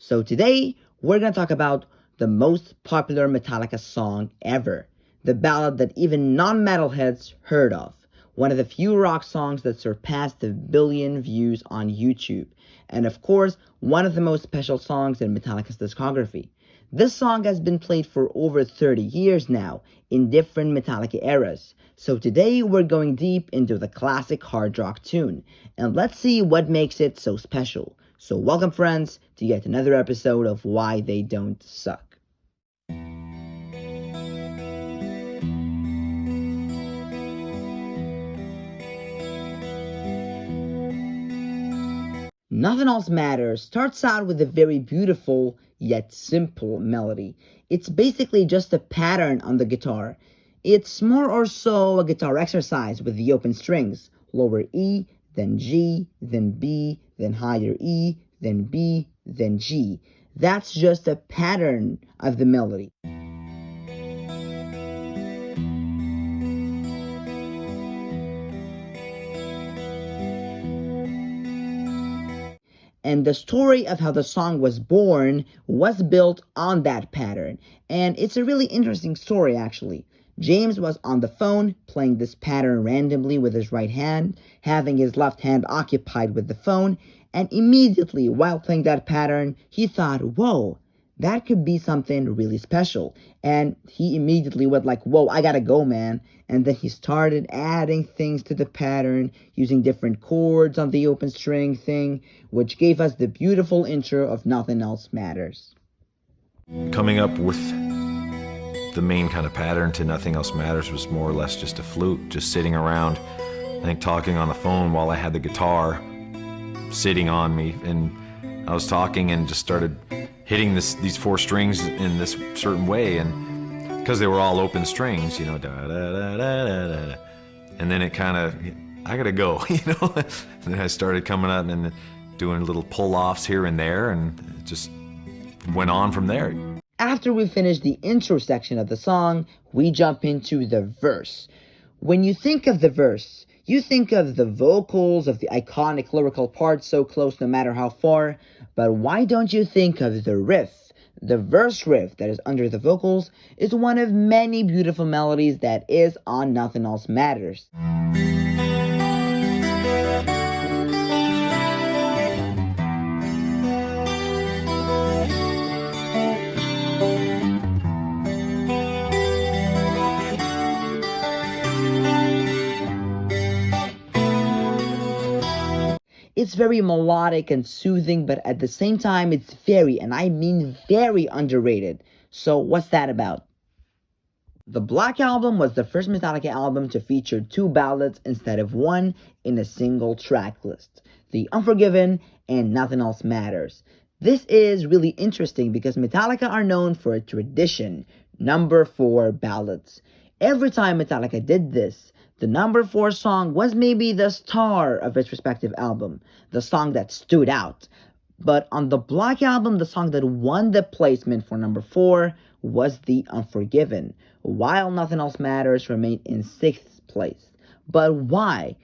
So today, we're going to talk about the most popular Metallica song ever. The ballad that even non-metalheads heard of. One of the few rock songs that surpassed 1 billion views on YouTube. And of course, one of the most special songs in Metallica's discography. This song has been played for over 30 years now, in different Metallica eras. So today we're going deep into the classic hard rock tune, and let's see what makes it so special. So welcome friends to yet another episode of Why They Don't Suck. Nothing Else Matters starts out with a very beautiful yet simple melody. It's basically just a pattern on the guitar. It's more or so a guitar exercise with the open strings. Lower E, then G, then B, then higher E, then B, then G. That's just a pattern of the melody. And the story of how the song was born was built on that pattern. And it's a really interesting story, actually. James was on the phone, playing this pattern randomly with his right hand, having his left hand occupied with the phone, and immediately, while playing that pattern, he thought, whoa, that could be something really special. And he immediately went like, whoa, I gotta go, man. And then he started adding things to the pattern, using different chords on the open string thing, which gave us the beautiful intro of Nothing Else Matters. Coming up with the main kind of pattern to Nothing Else Matters was more or less just a fluke, just sitting around, I think talking on the phone while I had the guitar sitting on me, and I was talking and just started hitting these four strings in this certain way, and because they were all open strings, you know, da da da da da da, and then it kind of, I gotta go, you know, and then I started coming up and doing little pull-offs here and there, and it just went on from there. After we finish the intro section of the song, we jump into the verse. When you think of the verse, you think of the vocals of the iconic lyrical part so close no matter how far, but why don't you think of the riff? The verse riff that is under the vocals is one of many beautiful melodies that is on Nothing Else Matters. It's very melodic and soothing, but at the same time, it's very, and I mean very underrated. So what's that about? The Black Album was the first Metallica album to feature 2 ballads instead of 1 in a single track list. The Unforgiven and Nothing Else Matters. This is really interesting because Metallica are known for a tradition, number 4 ballads. Every time Metallica did this, the number 4 song was maybe the star of its respective album, the song that stood out. But on the Black Album, the song that won the placement for number 4 was The Unforgiven, while Nothing Else Matters remained in 6th place. But why?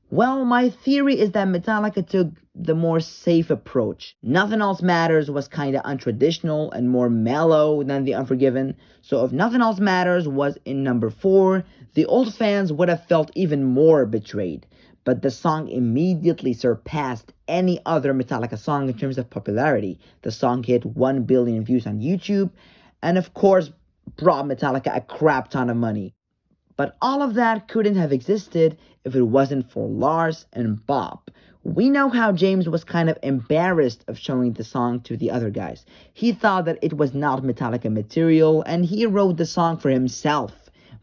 Well, my theory is that Metallica took the more safe approach. Nothing Else Matters was kinda untraditional and more mellow than The Unforgiven, so if Nothing Else Matters was in number 4, the old fans would have felt even more betrayed. But the song immediately surpassed any other Metallica song in terms of popularity. The song hit 1 billion views on YouTube, and of course brought Metallica a crap ton of money. But all of that couldn't have existed if it wasn't for Lars and Bob. We know how James was kind of embarrassed of showing the song to the other guys. He thought that it was not Metallica material, and he wrote the song for himself,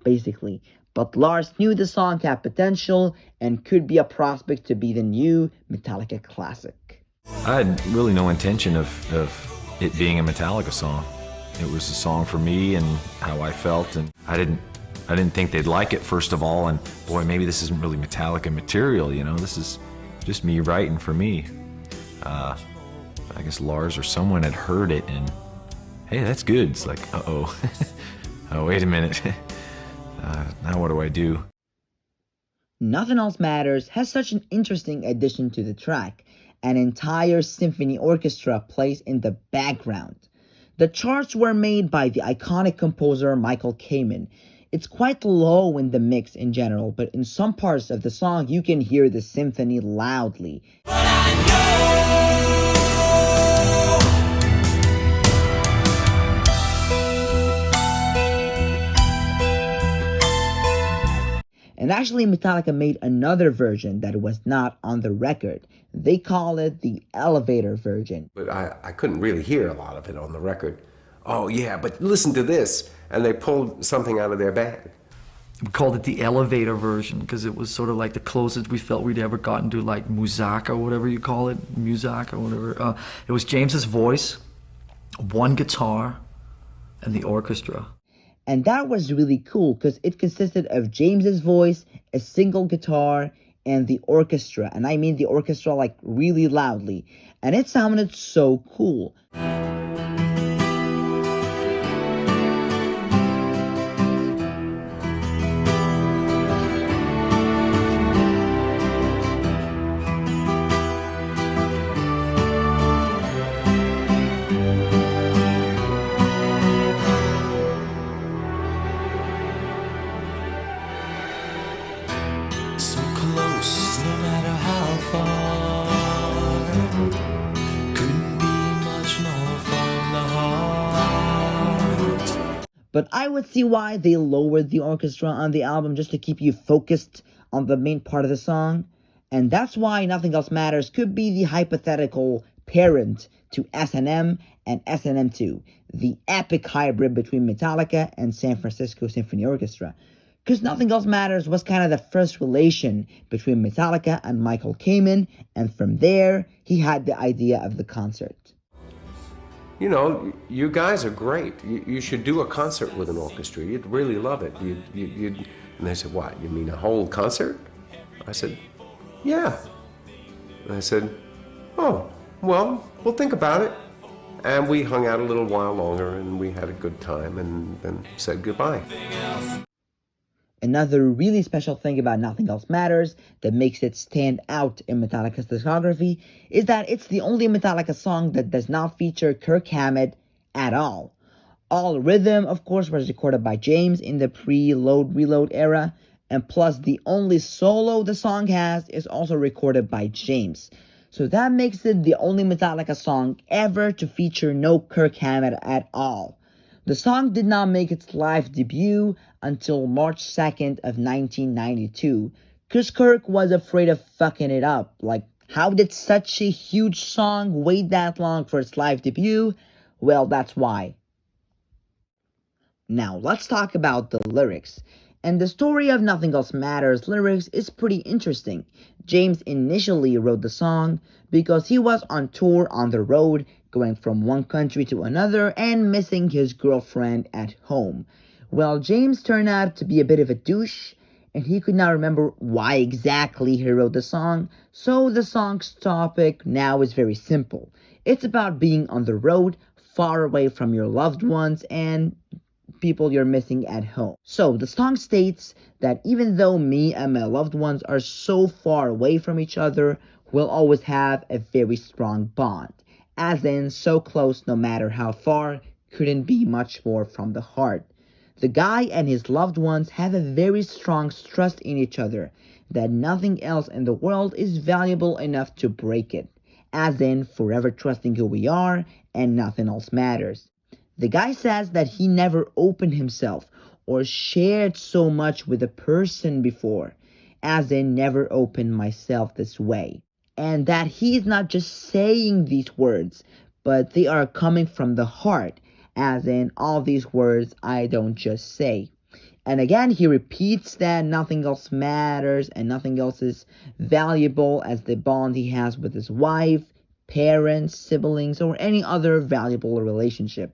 basically. But Lars knew the song had potential and could be a prospect to be the new Metallica classic. I had really no intention of it being a Metallica song. It was a song for me and how I felt, and I didn't think they'd like it, first of all, and boy, maybe this isn't really Metallica material, you know, this is just me writing for me. I guess Lars or someone had heard it and, hey, that's good. It's like, uh-oh, oh, wait a minute, now what do I do? Nothing Else Matters has such an interesting addition to the track, an entire symphony orchestra plays in the background. The charts were made by the iconic composer Michael Kamen. It's quite low in the mix in general, but in some parts of the song you can hear the symphony loudly. And actually, Metallica made another version that was not on the record. They call it the elevator version. But I couldn't really hear a lot of it on the record. Oh yeah, but listen to this. And they pulled something out of their bag. We called it the elevator version because it was sort of like the closest we felt we'd ever gotten to like Muzak or whatever you call it, Muzak or whatever. It was James's voice, one guitar, and the orchestra. And that was really cool because it consisted of James's voice, a single guitar, and the orchestra. And I mean the orchestra like really loudly. And it sounded so cool. But I would see why they lowered the orchestra on the album just to keep you focused on the main part of the song. And that's why Nothing Else Matters could be the hypothetical parent to S&M and S&M 2, the epic hybrid between Metallica and San Francisco Symphony Orchestra. Because Nothing Else Matters was kind of the first relation between Metallica and Michael Kamen, and from there, he had the idea of the concert. You know, you guys are great. You should do a concert with an orchestra. You'd really love it. And they said, what, you mean a whole concert? I said, yeah. And I said, oh, well, we'll think about it. And we hung out a little while longer, and we had a good time, and then said goodbye. Another really special thing about Nothing Else Matters that makes it stand out in Metallica's discography is that it's the only Metallica song that does not feature Kirk Hammett at all. All rhythm, of course, was recorded by James in the pre-load reload era, and plus the only solo the song has is also recorded by James. So that makes it the only Metallica song ever to feature no Kirk Hammett at all. The song did not make its live debut until March 2nd of 1992, because Kirk was afraid of fucking it up. Like, how did such a huge song wait that long for its live debut? Well, that's why. Now, let's talk about the lyrics. And the story of Nothing Else Matters lyrics is pretty interesting. James initially wrote the song because he was on tour on the road, going from one country to another and missing his girlfriend at home. Well, James turned out to be a bit of a douche, and he could not remember why exactly he wrote the song, so the song's topic now is very simple. It's about being on the road, far away from your loved ones and people you're missing at home. So the song states that even though me and my loved ones are so far away from each other, we'll always have a very strong bond. As in, so close no matter how far, couldn't be much more from the heart. The guy and his loved ones have a very strong trust in each other, that nothing else in the world is valuable enough to break it. As in, forever trusting who we are, and nothing else matters. The guy says that he never opened himself or shared so much with a person before, as in never opened myself this way. And that he is not just saying these words, but they are coming from the heart, as in all these words I don't just say. And again, he repeats that nothing else matters and nothing else is valuable as the bond he has with his wife, parents, siblings, or any other valuable relationship.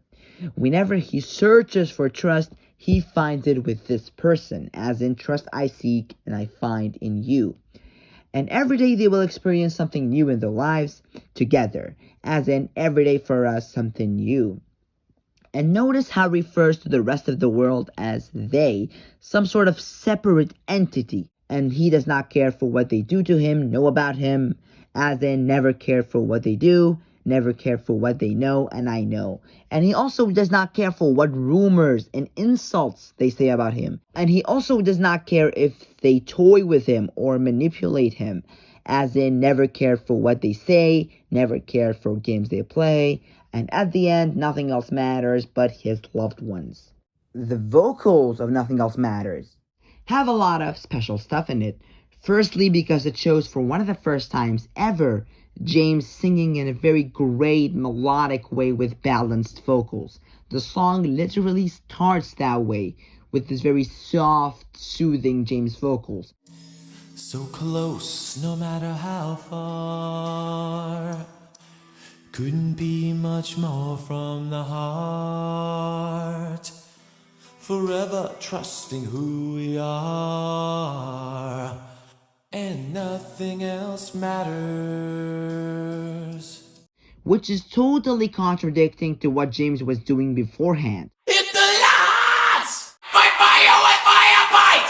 Whenever he searches for trust, he finds it with this person, as in trust I seek and I find in you. And every day they will experience something new in their lives together, as in every day for us something new. And notice how he refers to the rest of the world as they, some sort of separate entity, and he does not care for what they do to him, know about him, as in never cared for what they do, never cared for what they know, and I know. And he also does not care for what rumors and insults they say about him. And he also does not care if they toy with him or manipulate him, as in never cared for what they say, never cared for games they play, and at the end, nothing else matters but his loved ones. The vocals of Nothing Else Matters have a lot of special stuff in it. Firstly, because it shows for one of the first times ever James singing in a very great melodic way with balanced vocals. The song literally starts that way, with this very soft, soothing James vocals. So close, no matter how far. Couldn't be much more from the heart. Forever trusting who we are. And nothing else matters. Which is totally contradicting to what James was doing beforehand. Hit the lights! Fight fire with fire, fight!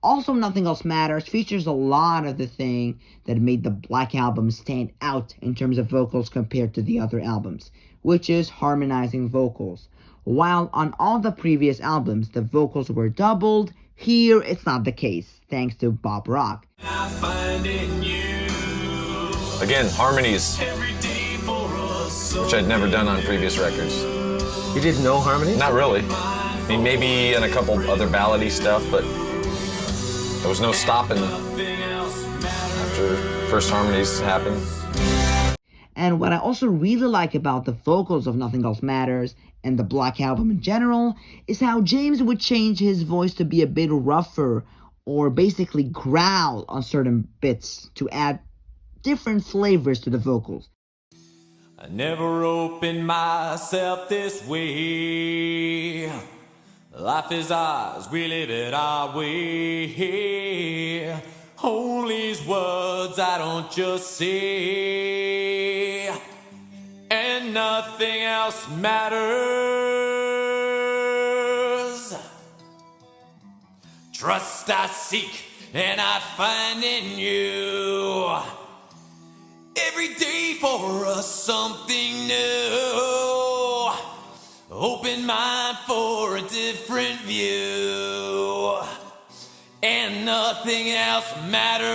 Also, Nothing Else Matters features a lot of the thing that made the Black Album stand out in terms of vocals compared to the other albums, which is harmonizing vocals. While on all the previous albums the vocals were doubled, here it's not the case, thanks to Bob Rock. Again, harmonies, which I'd never done on previous records. You didn't know harmony? Not really. I mean, maybe in a couple other ballady stuff, but there was no stopping after first harmonies happened. And what I also really like about the vocals of Nothing Else Matters and the Black Album in general is how James would change his voice to be a bit rougher or basically growl on certain bits to add different flavors to the vocals. I never opened myself this way. Life is ours, we live it our way. Only these words I don't just say, and nothing else matters. Trust I seek and I find in you. Every day for us something new. Open mind for a different view. And nothing else matters.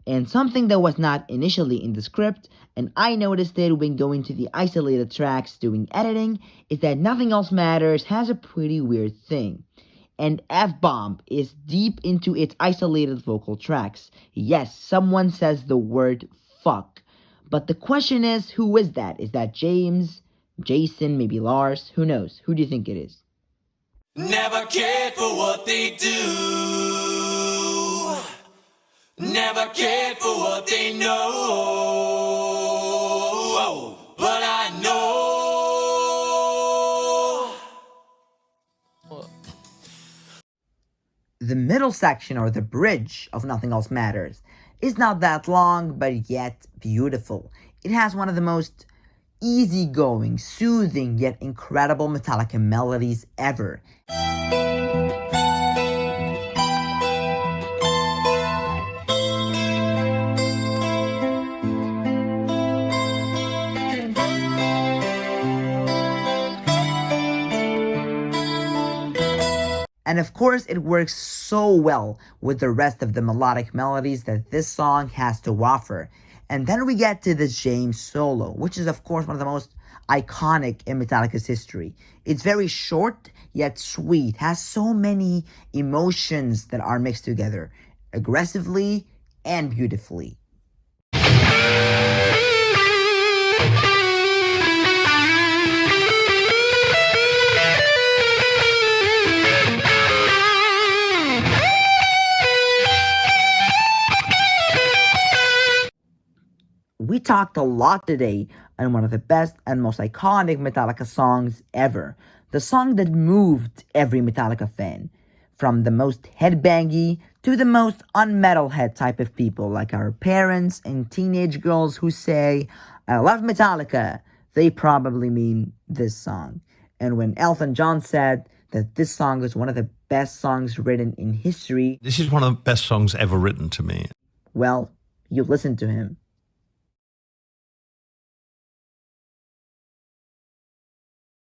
And something that was not initially in the script, and I noticed it when going to the isolated tracks doing editing, is that Nothing Else Matters has a pretty weird thing. And F-Bomb is deep into its isolated vocal tracks. Yes, someone says the word fuck. But the question is, who is that? Is that James, Jason, maybe Lars? Who knows? Who do you think it is? Never cared for what they do. Never cared for what they know. But I know. The middle section, or the bridge, of Nothing Else Matters is not that long, but yet beautiful. It has one of the most easygoing, soothing, yet incredible Metallica melodies ever. And of course, it works so well with the rest of the melodic melodies that this song has to offer. And then we get to this James solo, which is of course one of the most iconic in Metallica's history. It's very short, yet sweet, has so many emotions that are mixed together, aggressively and beautifully. We talked a lot today on one of the best and most iconic Metallica songs ever. The song that moved every Metallica fan. From the most headbangy to the most unmetalhead type of people like our parents and teenage girls who say, I love Metallica, they probably mean this song. And when Elton John said that this song is one of the best songs written in history, This is one of the best songs ever written to me. well, you listen to him.